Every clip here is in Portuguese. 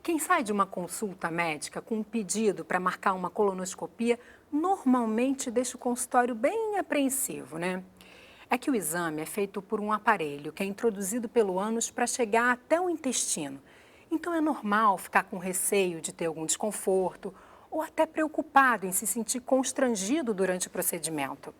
Quem sai de uma consulta médica com um pedido para marcar uma colonoscopia, normalmente deixa o consultório bem apreensivo, né? É que o exame é feito por um aparelho que é introduzido pelo ânus para chegar até o intestino. Então é normal ficar com receio de ter algum desconforto ou até preocupado em se sentir constrangido durante o procedimento.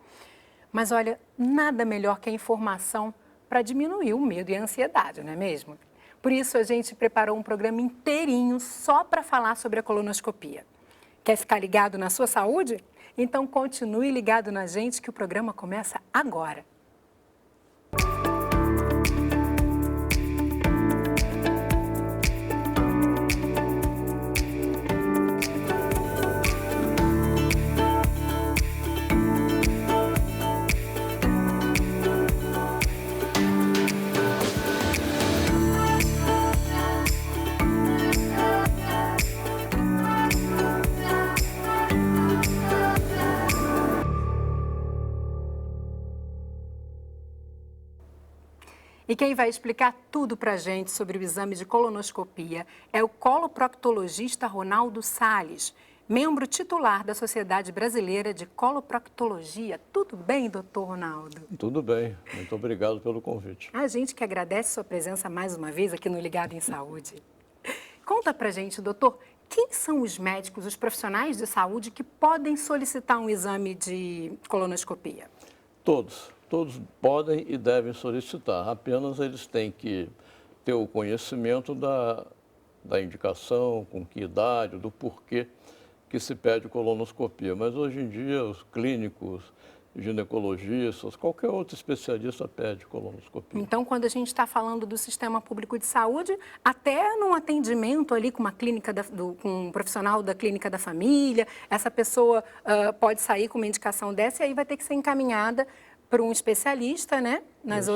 Mas olha, nada melhor que a informação para diminuir o medo e a ansiedade, não é mesmo? Por isso a gente preparou um programa inteirinho só para falar sobre a colonoscopia. Quer ficar ligado na sua saúde? Então continue ligado na gente que o programa começa agora. E quem vai explicar tudo para a gente sobre o exame de colonoscopia é o coloproctologista Ronaldo Salles, membro titular da Sociedade Brasileira de Coloproctologia. Tudo bem, doutor Ronaldo? Tudo bem, muito obrigado pelo convite. A gente que agradece sua presença mais uma vez aqui no Ligado em Saúde. Conta pra gente, doutor, quem são os médicos, os profissionais de saúde que podem solicitar um exame de colonoscopia? Todos podem e devem solicitar, apenas eles têm que ter o conhecimento da indicação, com que idade, do porquê que se pede colonoscopia. Mas hoje em dia os clínicos, ginecologistas, qualquer outro especialista pede colonoscopia. Então, quando a gente está falando do sistema público de saúde, até num atendimento ali com uma clínica, com um profissional da clínica da família, essa pessoa pode sair com uma indicação dessa e aí vai ter que ser encaminhada para um especialista, né, nos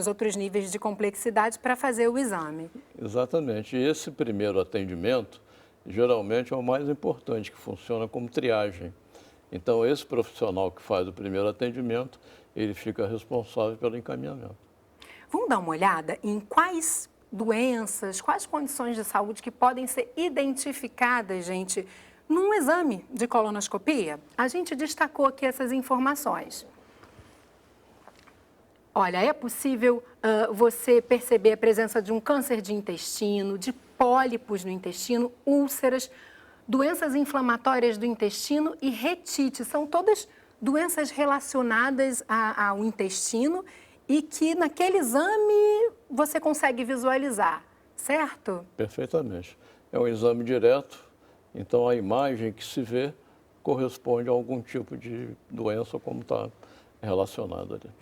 outros níveis de complexidade para fazer o exame. Exatamente. E esse primeiro atendimento, geralmente é o mais importante, que funciona como triagem. Então, esse profissional que faz o primeiro atendimento, ele fica responsável pelo encaminhamento. Vamos dar uma olhada em quais doenças, quais condições de saúde que podem ser identificadas, gente, num exame de colonoscopia? A gente destacou aqui essas informações. Olha, é possível você perceber a presença de um câncer de intestino, de pólipos no intestino, úlceras, doenças inflamatórias do intestino e retite. São todas doenças relacionadas ao intestino e que naquele exame você consegue visualizar, certo? Perfeitamente. É um exame direto, então a imagem que se vê corresponde a algum tipo de doença como está relacionado ali.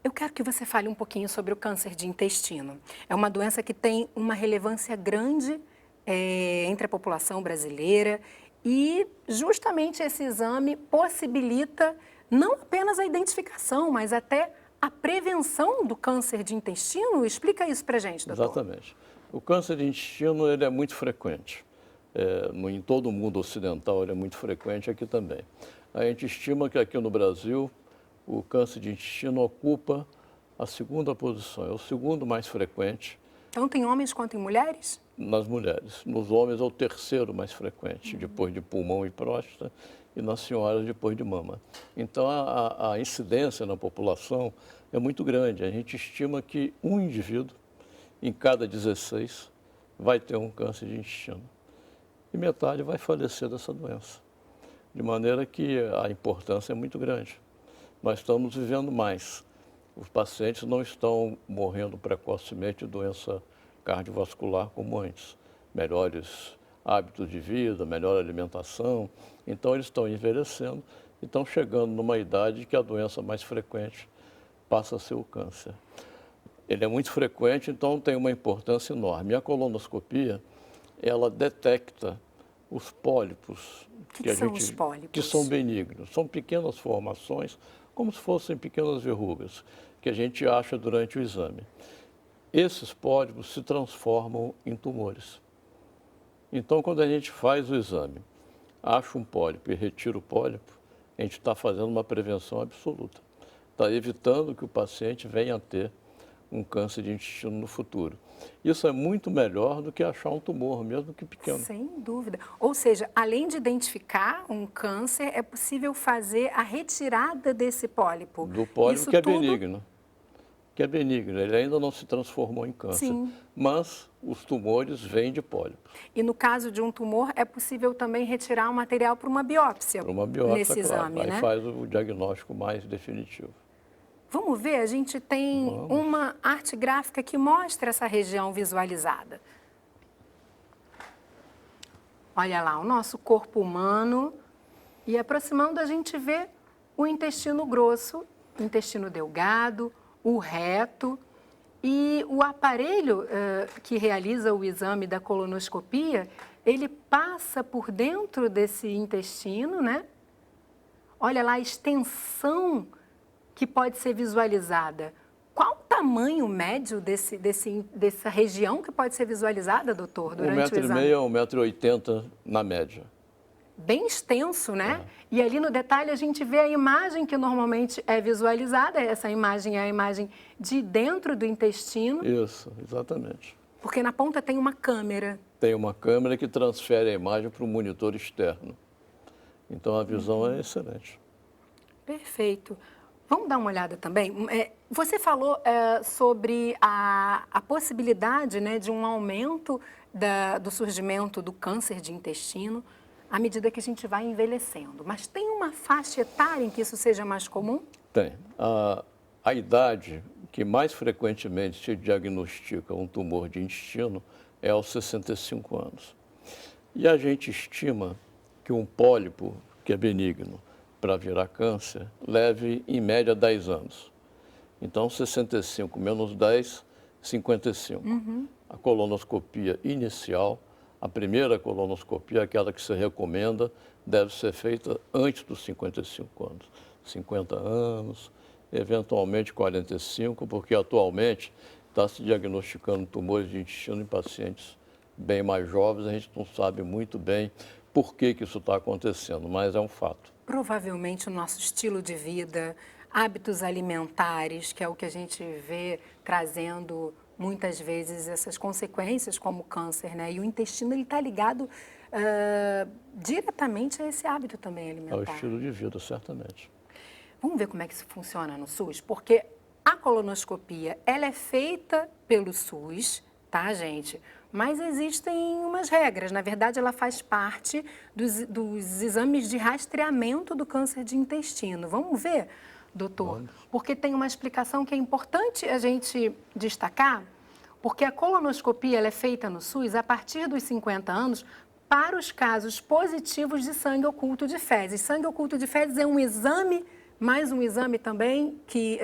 Eu quero que você fale um pouquinho sobre o câncer de intestino. É uma doença que tem uma relevância grande entre a população brasileira e justamente esse exame possibilita não apenas a identificação, mas até a prevenção do câncer de intestino. Explica isso para a gente, doutor. Exatamente. O câncer de intestino ele é muito frequente. Em todo o mundo ocidental ele é muito frequente, aqui também. A gente estima que aqui no Brasil o câncer de intestino ocupa a segunda posição, é o segundo mais frequente. Tanto em homens quanto em mulheres? Nas mulheres. Nos homens é o terceiro mais frequente, depois de pulmão e próstata, e nas senhoras depois de mama. Então a incidência na população é muito grande. A gente estima que um indivíduo em cada 16 vai ter um câncer de intestino. E metade vai falecer dessa doença. De maneira que a importância é muito grande. Nós estamos vivendo mais. Os pacientes não estão morrendo precocemente de doença cardiovascular como antes. Melhores hábitos de vida, melhor alimentação. Então, eles estão envelhecendo e estão chegando numa idade que a doença mais frequente passa a ser o câncer. Ele é muito frequente, então tem uma importância enorme. E a colonoscopia, ela detecta os pólipos. Que são os pólipos? Que são benignos. São pequenas formações, como se fossem pequenas verrugas, que a gente acha durante o exame. Esses pólipos se transformam em tumores. Então, quando a gente faz o exame, acha um pólipo e retira o pólipo, a gente está fazendo uma prevenção absoluta. Está evitando que o paciente venha a ter um câncer de intestino no futuro. Isso é muito melhor do que achar um tumor, mesmo que pequeno. Sem dúvida. Ou seja, além de identificar um câncer, é possível fazer a retirada desse pólipo. Do pólipo Isso que é tudo... benigno. Que é benigno, ele ainda não se transformou em câncer. Sim. Mas os tumores vêm de pólipos. E no caso de um tumor, é possível também retirar o material para uma biópsia. Para uma biópsia, nesse claro. exame, Aí né? faz o diagnóstico mais definitivo. Vamos ver, a gente tem uma arte gráfica que mostra essa região visualizada. Olha lá, o nosso corpo humano, e aproximando a gente vê o intestino grosso, o intestino delgado, o reto, e o aparelho que realiza o exame da colonoscopia, ele passa por dentro desse intestino, né? Olha lá a extensão que pode ser visualizada. Qual o tamanho médio dessa região que pode ser visualizada, doutor, durante o exame? 1,5 m a 1,80 m na média. Bem extenso, né? E ali no detalhe a gente vê a imagem que normalmente é visualizada. Essa imagem é a imagem de dentro do intestino. Isso, exatamente. Porque na ponta tem uma câmera. Tem uma câmera que transfere a imagem para o monitor externo. Então a visão é excelente. Perfeito. Vamos dar uma olhada também. Você falou sobre a possibilidade, né, de um aumento do surgimento do câncer de intestino à medida que a gente vai envelhecendo. Mas tem uma faixa etária em que isso seja mais comum? Tem. A idade que mais frequentemente se diagnostica um tumor de intestino é aos 65 anos. E a gente estima que um pólipo, que é benigno, para virar câncer, leve em média 10 anos. Então, 65 menos 10, 55. A colonoscopia inicial, a primeira colonoscopia, aquela que se recomenda, deve ser feita antes dos 55 anos. 50 anos, eventualmente 45, porque atualmente está se diagnosticando tumores de intestino em pacientes bem mais jovens. A gente não sabe muito bem por que isso está acontecendo, mas é um fato. Provavelmente o nosso estilo de vida, hábitos alimentares, que é o que a gente vê trazendo muitas vezes essas consequências como câncer, né? E o intestino ele está ligado diretamente a esse hábito também alimentar. É o estilo de vida, certamente. Vamos ver como é que isso funciona no SUS? Porque a colonoscopia, ela é feita pelo SUS, tá, gente? Mas existem umas regras. Na verdade, ela faz parte dos exames de rastreamento do câncer de intestino. Vamos ver, doutor? Vamos. Porque tem uma explicação que é importante a gente destacar, porque a colonoscopia ela é feita no SUS a partir dos 50 anos para os casos positivos de sangue oculto de fezes. Sangue oculto de fezes é um exame, mais um exame também que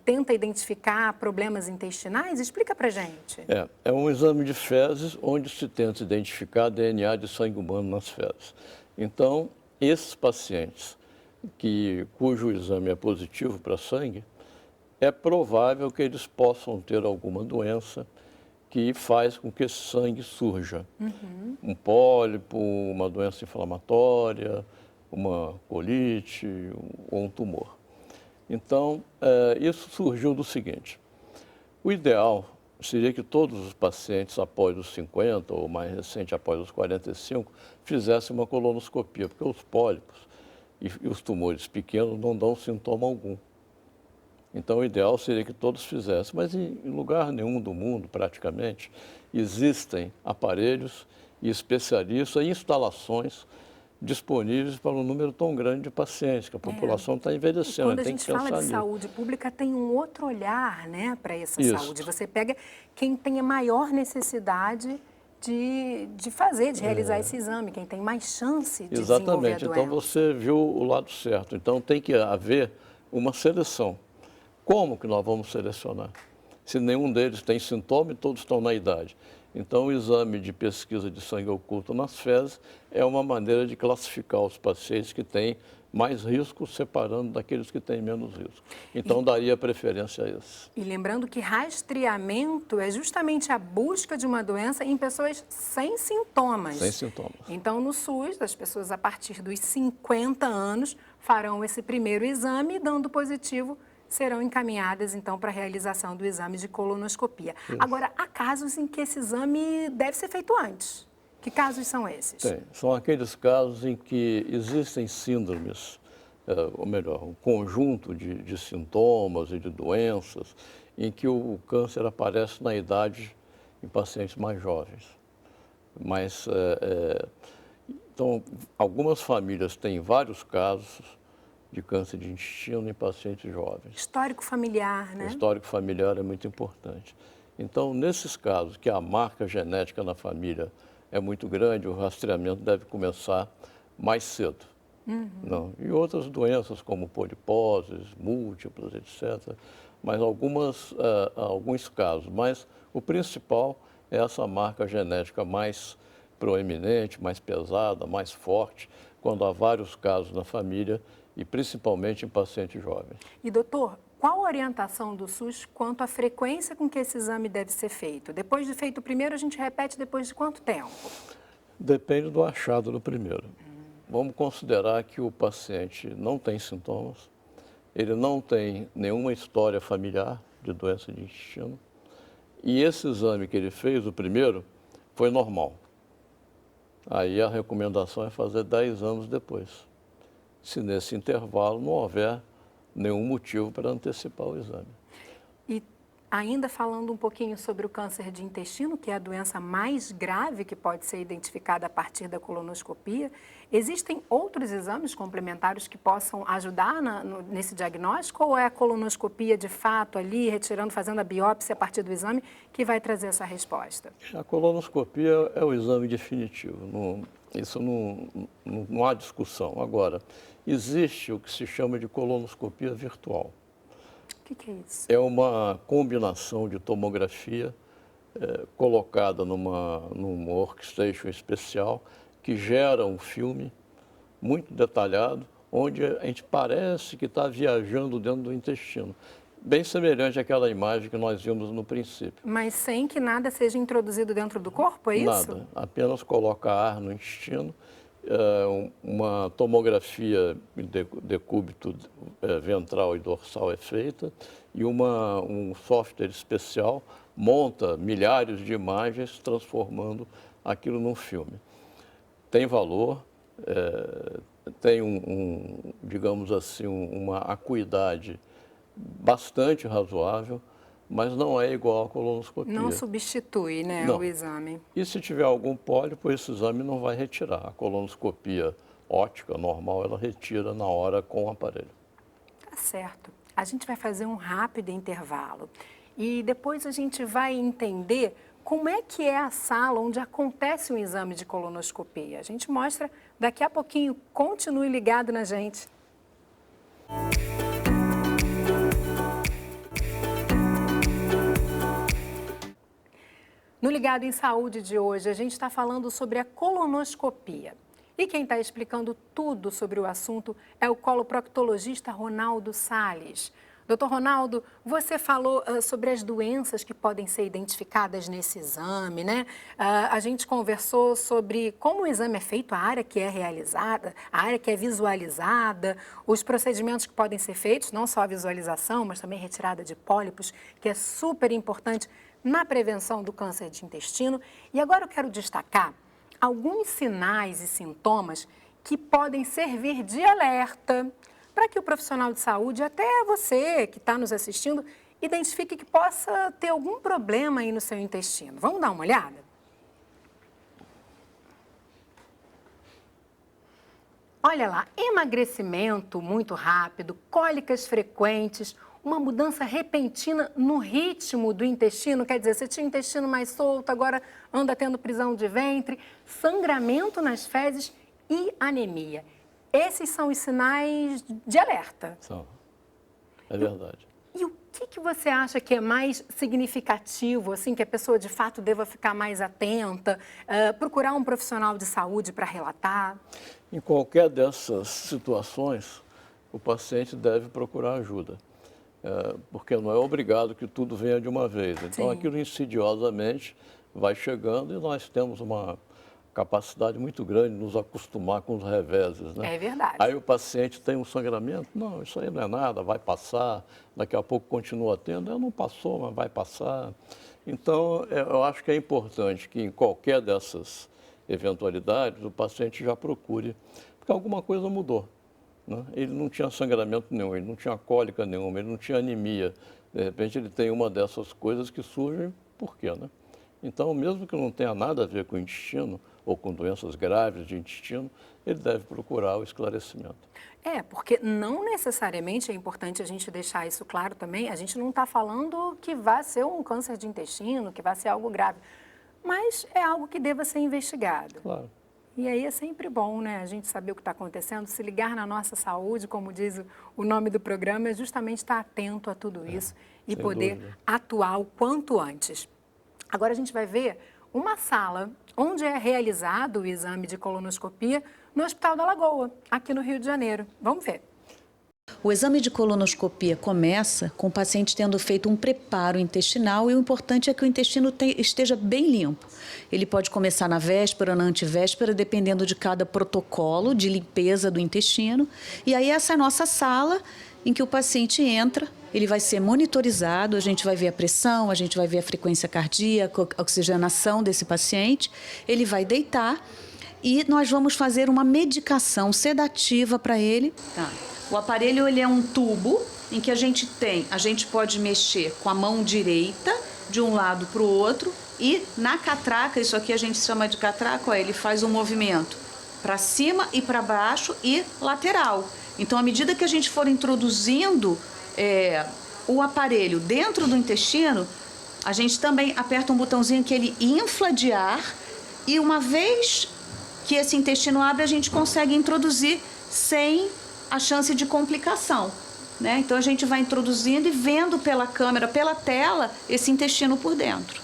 tenta identificar problemas intestinais? Explica pra gente. É um exame de fezes onde se tenta identificar DNA de sangue humano nas fezes. Então, esses pacientes cujo exame é positivo para sangue, é provável que eles possam ter alguma doença que faz com que esse sangue surja. Um pólipo, uma doença inflamatória, uma colite ou um tumor. Então, isso surgiu do seguinte: o ideal seria que todos os pacientes após os 50 ou mais recente após os 45 fizessem uma colonoscopia, porque os pólipos e os tumores pequenos não dão sintoma algum. Então, o ideal seria que todos fizessem, mas em lugar nenhum do mundo, praticamente, existem aparelhos e especialistas e instalações disponíveis para um número tão grande de pacientes, que a população está envelhecendo. Quando a gente fala de saúde pública, tem um outro olhar, né, para essa saúde. Você pega quem tem a maior necessidade de realizar esse exame, quem tem mais chance de desenvolver a doença. Exatamente. Então, você viu o lado certo. Então, tem que haver uma seleção. Como que nós vamos selecionar? Se nenhum deles tem sintoma e todos estão na idade. Então, o exame de pesquisa de sangue oculto nas fezes é uma maneira de classificar os pacientes que têm mais risco, separando daqueles que têm menos risco. Então, daria preferência a esses. E lembrando que rastreamento é justamente a busca de uma doença em pessoas sem sintomas. Sem sintomas. Então, no SUS, as pessoas a partir dos 50 anos farão esse primeiro exame, dando positivo, serão encaminhadas, então, para a realização do exame de colonoscopia. Agora, há casos em que esse exame deve ser feito antes. Que casos são esses? Tem. São aqueles casos em que existem síndromes, ou melhor, um conjunto de sintomas e de doenças em que o câncer aparece na idade em pacientes mais jovens. Mas, então, algumas famílias têm vários casos de câncer de intestino em pacientes jovens. Histórico familiar, né? O histórico familiar é muito importante. Então, nesses casos que a marca genética na família é muito grande, o rastreamento deve começar mais cedo. Não. E outras doenças como poliposes, múltiplas, etc. Mas alguns casos. Mas o principal é essa marca genética mais proeminente, mais pesada, mais forte, quando há vários casos na família e principalmente em pacientes jovens. E, doutor, qual a orientação do SUS quanto à frequência com que esse exame deve ser feito? Depois de feito o primeiro, a gente repete depois de quanto tempo? Depende do achado do primeiro. Vamos considerar que o paciente não tem sintomas, ele não tem nenhuma história familiar de doença de intestino e esse exame que ele fez, o primeiro, foi normal. Aí a recomendação é fazer 10 anos depois, se nesse intervalo não houver nenhum motivo para antecipar o exame. E ainda falando um pouquinho sobre o câncer de intestino, que é a doença mais grave que pode ser identificada a partir da colonoscopia, existem outros exames complementares que possam ajudar nesse diagnóstico ou é a colonoscopia de fato ali, retirando, fazendo a biópsia a partir do exame, que vai trazer essa resposta? A colonoscopia é o exame definitivo, isso não há discussão. Agora, existe o que se chama de colonoscopia virtual. O que é isso? É uma combinação de tomografia colocada num workstation especial que gera um filme muito detalhado, onde a gente parece que está viajando dentro do intestino. Bem semelhante àquela imagem que nós vimos no princípio. Mas sem que nada seja introduzido dentro do corpo, é isso? Nada, apenas coloca ar no intestino, uma tomografia de decúbito ventral e dorsal é feita e um software especial monta milhares de imagens transformando aquilo num filme. Tem valor, tem digamos assim, uma acuidade bastante razoável, mas não é igual à colonoscopia. Não substitui, né, Não. o exame. E se tiver algum pólipo, esse exame não vai retirar. A colonoscopia ótica normal, ela retira na hora com o aparelho. Tá certo. A gente vai fazer um rápido intervalo e depois a gente vai entender como é que é a sala onde acontece o exame de colonoscopia. A gente mostra daqui a pouquinho. Continue ligado na gente. No Ligado em Saúde de hoje, a gente está falando sobre a colonoscopia. E quem está explicando tudo sobre o assunto é o coloproctologista Ronaldo Salles. Doutor Ronaldo, você falou sobre as doenças que podem ser identificadas nesse exame, né? A gente conversou sobre como o exame é feito, a área que é realizada, a área que é visualizada, os procedimentos que podem ser feitos, não só a visualização, mas também retirada de pólipos, que é super importante na prevenção do câncer de intestino. E agora eu quero destacar alguns sinais e sintomas que podem servir de alerta para que o profissional de saúde, até você que está nos assistindo, identifique que possa ter algum problema aí no seu intestino. Vamos dar uma olhada? Olha lá, emagrecimento muito rápido, cólicas frequentes, uma mudança repentina no ritmo do intestino, quer dizer, você tinha o intestino mais solto, agora anda tendo prisão de ventre, sangramento nas fezes e anemia. Esses são os sinais de alerta. São. É verdade. E o que você acha que é mais significativo, assim, que a pessoa de fato deva ficar mais atenta, procurar um profissional de saúde para relatar? Em qualquer dessas situações, o paciente deve procurar ajuda, porque não é obrigado que tudo venha de uma vez. Então, Sim. aquilo insidiosamente vai chegando e nós temos uma capacidade muito grande de nos acostumar com os reveses, né? É verdade. Aí o paciente tem um sangramento, não, isso aí não é nada, vai passar, daqui a pouco continua tendo, não passou, mas vai passar. Então, eu acho que é importante que em qualquer dessas eventualidades o paciente já procure, porque alguma coisa mudou, né? Ele não tinha sangramento nenhum, ele não tinha cólica nenhuma, ele não tinha anemia. De repente ele tem uma dessas coisas que surgem, por quê, né? Então, mesmo que não tenha nada a ver com o intestino ou com doenças graves de intestino, ele deve procurar o esclarecimento. Porque não necessariamente é importante a gente deixar isso claro também. A gente não está falando que vai ser um câncer de intestino, que vai ser algo grave, mas é algo que deva ser investigado. Claro. E aí é sempre bom, né, a gente saber o que está acontecendo, se ligar na nossa saúde, como diz o nome do programa, é justamente estar atento a tudo isso e poder atuar o quanto antes. Agora a gente vai ver uma sala onde é realizado o exame de colonoscopia no Hospital da Lagoa, aqui no Rio de Janeiro. Vamos ver. O exame de colonoscopia começa com o paciente tendo feito um preparo intestinal e o importante é que o intestino esteja bem limpo. Ele pode começar na véspera ou na antivéspera, dependendo de cada protocolo de limpeza do intestino. E aí essa é a nossa sala em que o paciente entra, ele vai ser monitorizado, a gente vai ver a pressão, a gente vai ver a frequência cardíaca, a oxigenação desse paciente, ele vai deitar e nós vamos fazer uma medicação sedativa para ele. O aparelho ele é um tubo em que a gente pode mexer com a mão direita de um lado para o outro e na catraca, isso aqui a gente chama de catraca, ele faz um movimento para cima e para baixo e lateral. Então, à medida que a gente for introduzindo o aparelho dentro do intestino, a gente também aperta um botãozinho que ele infla de ar e uma vez que esse intestino abre, a gente consegue introduzir sem a chance de complicação, né? Então a gente vai introduzindo e vendo pela câmera, pela tela, esse intestino por dentro.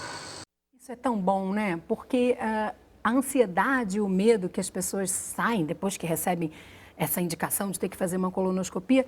Isso é tão bom, né? Porque a ansiedade e o medo que as pessoas saem depois que recebem essa indicação de ter que fazer uma colonoscopia,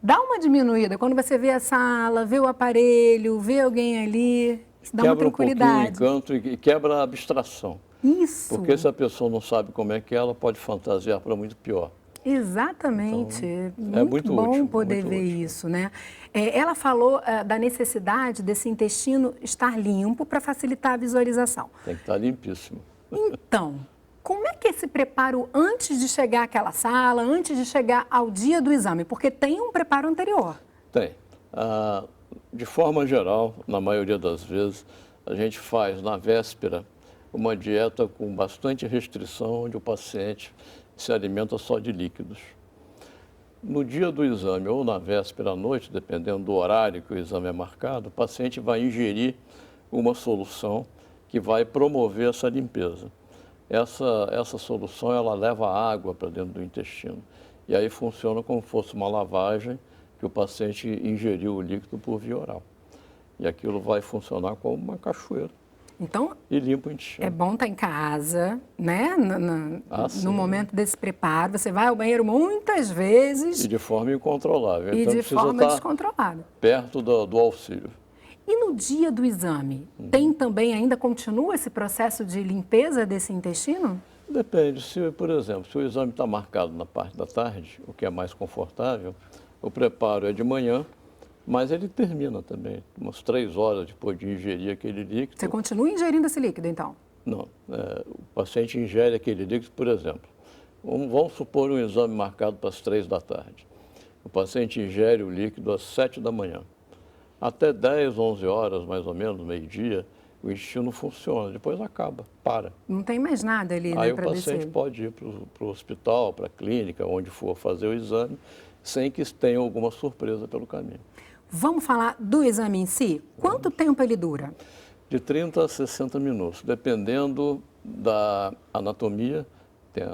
dá uma diminuída. Quando você vê a sala, vê o aparelho, vê alguém ali, dá uma tranquilidade. Quebra um pouquinho o encanto e quebra a abstração. Isso. Porque se a pessoa não sabe como é que é, ela pode fantasiar para muito pior. Exatamente. Então, muito bom útil, poder ver isso, né? Ela falou da necessidade desse intestino estar limpo para facilitar a visualização. Tem que estar limpíssimo. Então, como é que é esse preparo antes de chegar àquela sala, antes de chegar ao dia do exame? Porque tem um preparo anterior. Tem. De forma geral, na maioria das vezes, a gente faz na véspera uma dieta com bastante restrição, onde o paciente se alimenta só de líquidos. No dia do exame ou na véspera à noite, dependendo do horário que o exame é marcado, o paciente vai ingerir uma solução que vai promover essa limpeza. Essa solução ela leva água para dentro do intestino e aí funciona como se fosse uma lavagem que o paciente ingeriu o líquido por via oral. E aquilo vai funcionar como uma cachoeira. Então, e limpa o intestino. É bom estar em casa, né? No momento desse preparo, você vai ao banheiro muitas vezes. E de forma incontrolável. E então, de forma descontrolada. Perto do auxílio. E no dia do exame, tem também, ainda continua esse processo de limpeza desse intestino? Depende. Se, por exemplo, se o exame está marcado na parte da tarde, o que é mais confortável, o preparo é de manhã, mas ele termina também, umas 3 horas depois de ingerir aquele líquido. Você continua ingerindo esse líquido, então? Não. O paciente ingere aquele líquido, por exemplo, vamos supor um exame marcado para as 3 da tarde. O paciente ingere o líquido às 7 da manhã. Até 10, 11 horas, mais ou menos, meio-dia, o intestino funciona, depois acaba, para. Não tem mais nada ali, né, Aí o para paciente descer. pode ir para o hospital, para a clínica, onde for fazer o exame, sem que tenha alguma surpresa pelo caminho. Vamos falar do exame em si? Quanto tempo ele dura? De 30 a 60 minutos, dependendo da anatomia.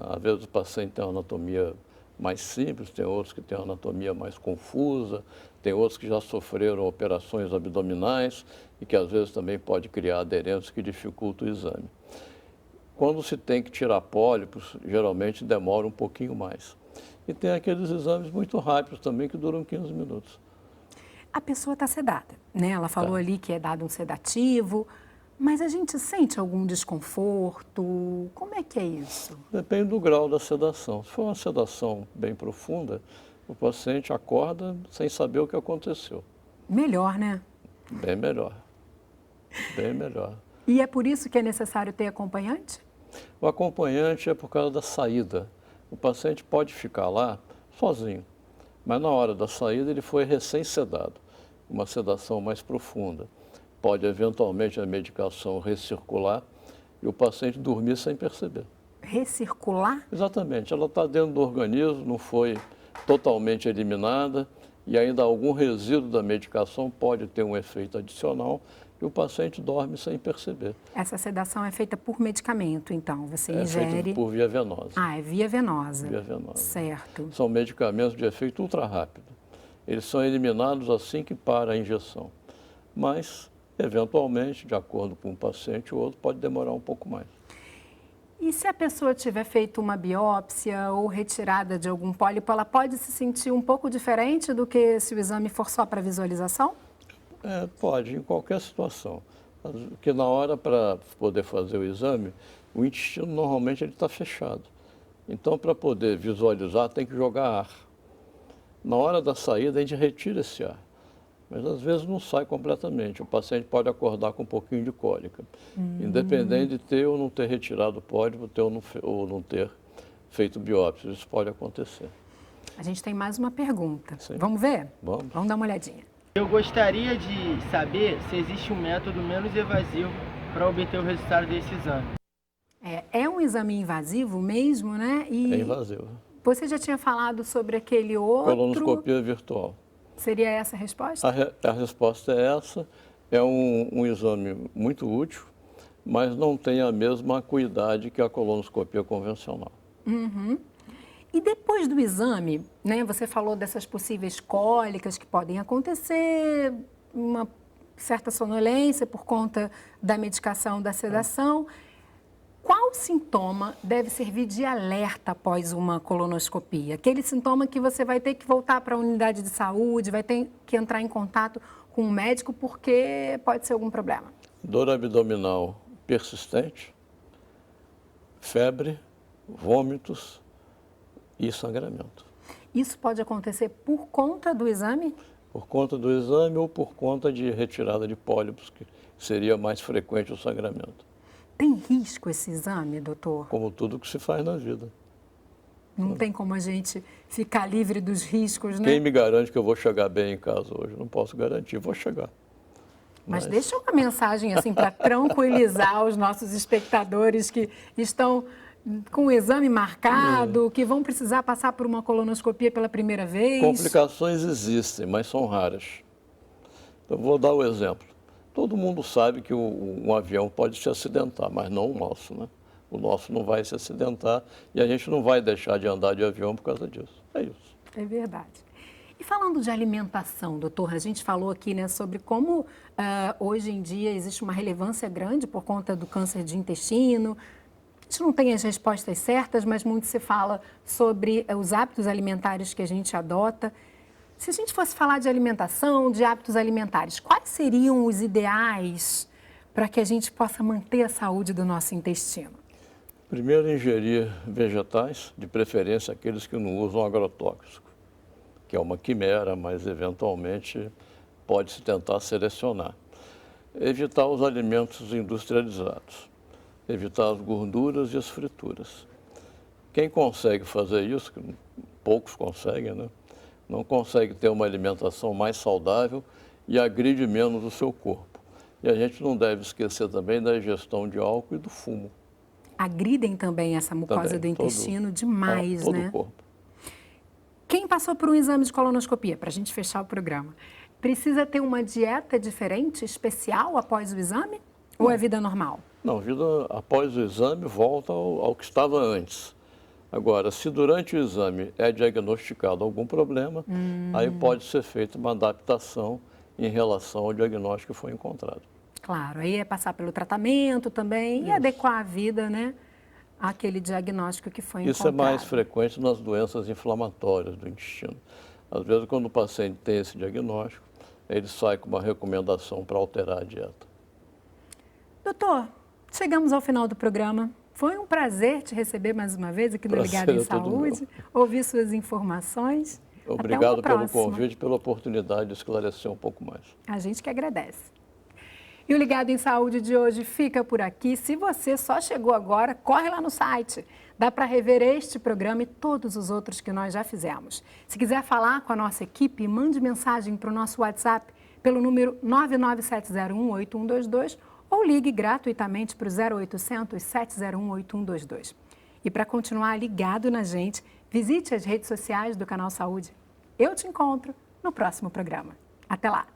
Às vezes o paciente tem uma anatomia mais simples, tem outros que têm uma anatomia mais confusa, tem outros que já sofreram operações abdominais e que às vezes também pode criar aderências que dificultam o exame. Quando se tem que tirar pólipos, geralmente demora um pouquinho mais. E tem aqueles exames muito rápidos também que duram 15 minutos. A pessoa está sedada, né? Ela falou ali que é dado um sedativo, Mas a gente sente algum desconforto? Como é que é isso? Depende do grau da sedação. Se for uma sedação bem profunda, o paciente acorda sem saber o que aconteceu. Melhor, né? Bem melhor. Bem melhor. E é por isso que é necessário ter acompanhante? O acompanhante é por causa da saída. O paciente pode ficar lá sozinho, mas na hora da saída ele foi recém-sedado, uma sedação mais profunda. Pode eventualmente a medicação recircular e o paciente dormir sem perceber. Recircular? Exatamente, ela está dentro do organismo, não foi totalmente eliminada e ainda algum resíduo da medicação pode ter um efeito adicional e o paciente dorme sem perceber. Essa sedação é feita por medicamento, então? Você ingere... É feita por via venosa. Ah, é via venosa. Via venosa. Certo. São medicamentos de efeito ultra rápido. Eles são eliminados assim que para a injeção. Mas, eventualmente, de acordo com um paciente ou outro, pode demorar um pouco mais. E se a pessoa tiver feito uma biópsia ou retirada de algum pólipo, ela pode se sentir um pouco diferente do que se o exame for só para visualização? Pode, em qualquer situação. Porque na hora para poder fazer o exame, o intestino normalmente ele está fechado. Então, para poder visualizar, tem que jogar ar. Na hora da saída, a gente retira esse ar. Mas às vezes não sai completamente. O paciente pode acordar com um pouquinho de cólica. Independente de ter ou não ter retirado o pólipo, ter ou não ter feito biópsia. Isso pode acontecer. A gente tem mais uma pergunta. Sim. Vamos ver? Vamos. Vamos dar uma olhadinha. Eu gostaria de saber se existe um método menos invasivo para obter o resultado desse exame. É um exame invasivo mesmo, né? E É invasivo. você já tinha falado sobre aquele outro... Colonoscopia virtual. Seria essa a resposta? A resposta é essa. É um exame muito útil, mas não tem a mesma acuidade que a colonoscopia convencional. E depois do exame, né, você falou dessas possíveis cólicas que podem acontecer, uma certa sonolência por conta da medicação, da sedação. Qual sintoma deve servir de alerta após uma colonoscopia? Aquele sintoma que você vai ter que voltar para a unidade de saúde, vai ter que entrar em contato com um médico porque pode ser algum problema. Dor abdominal persistente, febre, vômitos e sangramento. Isso pode acontecer por conta do exame? Por conta do exame ou por conta de retirada de pólipos, que seria mais frequente o sangramento. Tem risco esse exame, doutor? Como tudo que se faz na vida. Não tem como a gente ficar livre dos riscos, né? Quem me garante que eu vou chegar bem em casa hoje? Não posso garantir, vou chegar. Mas deixa uma mensagem assim para tranquilizar os nossos espectadores que estão com o exame marcado, que vão precisar passar por uma colonoscopia pela primeira vez. Complicações existem, mas são raras. Então, vou dar o exemplo. Todo mundo sabe que um avião pode se acidentar, mas não o nosso, né? O nosso não vai se acidentar e a gente não vai deixar de andar de avião por causa disso. É isso. É verdade. E falando de alimentação, doutor, a gente falou aqui, né, sobre como hoje em dia existe uma relevância grande por conta do câncer de intestino. A gente não tem as respostas certas, mas muito se fala sobre os hábitos alimentares que a gente adota. Se a gente fosse falar de alimentação, de hábitos alimentares, quais seriam os ideais para que a gente possa manter a saúde do nosso intestino? Primeiro, ingerir vegetais, de preferência aqueles que não usam agrotóxico, que é uma quimera, mas eventualmente pode-se tentar selecionar. Evitar os alimentos industrializados, evitar as gorduras e as frituras. Quem consegue fazer isso, que poucos conseguem, né? Não consegue ter uma alimentação mais saudável e agride menos o seu corpo. E a gente não deve esquecer também da ingestão de álcool e do fumo. Agridem também essa mucosa Também, do intestino todo demais, né? o corpo. Quem passou por um exame de colonoscopia, para a gente fechar o programa, precisa ter uma dieta diferente, especial, após o exame? Ou é vida normal? Não, vida após o exame volta ao que estava antes. Agora, se durante o exame é diagnosticado algum problema, aí pode ser feita uma adaptação em relação ao diagnóstico que foi encontrado. Claro, aí é passar pelo tratamento também e adequar a vida, né, àquele diagnóstico que foi encontrado. Isso é mais frequente nas doenças inflamatórias do intestino. Às vezes, quando o paciente tem esse diagnóstico, ele sai com uma recomendação para alterar a dieta. Doutor, chegamos ao final do programa. Foi um prazer te receber mais uma vez aqui no Ligado em Saúde, ouvir suas informações. Obrigado pelo convite e pela oportunidade de esclarecer um pouco mais. A gente que agradece. E o Ligado em Saúde de hoje fica por aqui. Se você só chegou agora, corre lá no site. Dá para rever este programa e todos os outros que nós já fizemos. Se quiser falar com a nossa equipe, mande mensagem para o nosso WhatsApp pelo número 997018122 ou ligue gratuitamente para o 0800 701 8122. E para continuar ligado na gente, visite as redes sociais do Canal Saúde. Eu te encontro no próximo programa. Até lá!